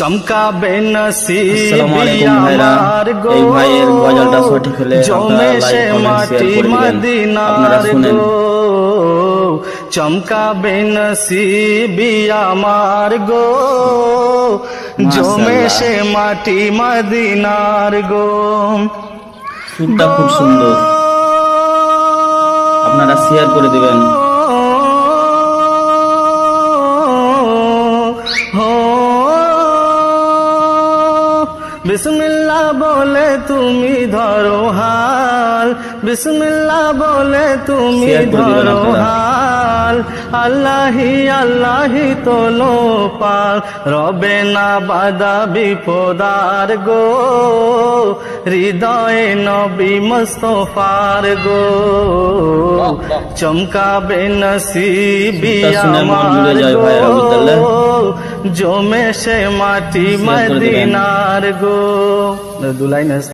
চমকাবে নসিব আসসালামু আলাইকুম ভাইরা। আমার গো, এই ভাইয়ের গজলটা সঠিক হলে জমে আপনারা সে লাইক কমেন্ট মাটি শেয়ার করে দিবেন। আপনারা মদিনার শুনেন। গো, চমকাবে নসিব আমার গো, জমে মাশাআল্লাহ। সে মাটি মদিনার গো। সুরটা খুব সুন্দর, আপনারা শেয়ার করে দিবেন। বিসমিল্লাহ বলে তুমি ধরো হাল, বিসমিল্লাহ বলে তুমি শেয়ার করে দিবেন ধরো আপনারা। হাল, আল্লাহি আল্লাহি তোলো পাল, রবে না বাধা বিপদার গো, হৃদয়ে নবী মুস্তাফার গো, চমকাবে নসিবি সুরটা শুনে মন জুড়ে আমার যায় গো, ভাইরা, বুঝলে? জমে সে মাটি শেয়ার করে দিবেন। মদিনার গো। 2 লাইন আছে।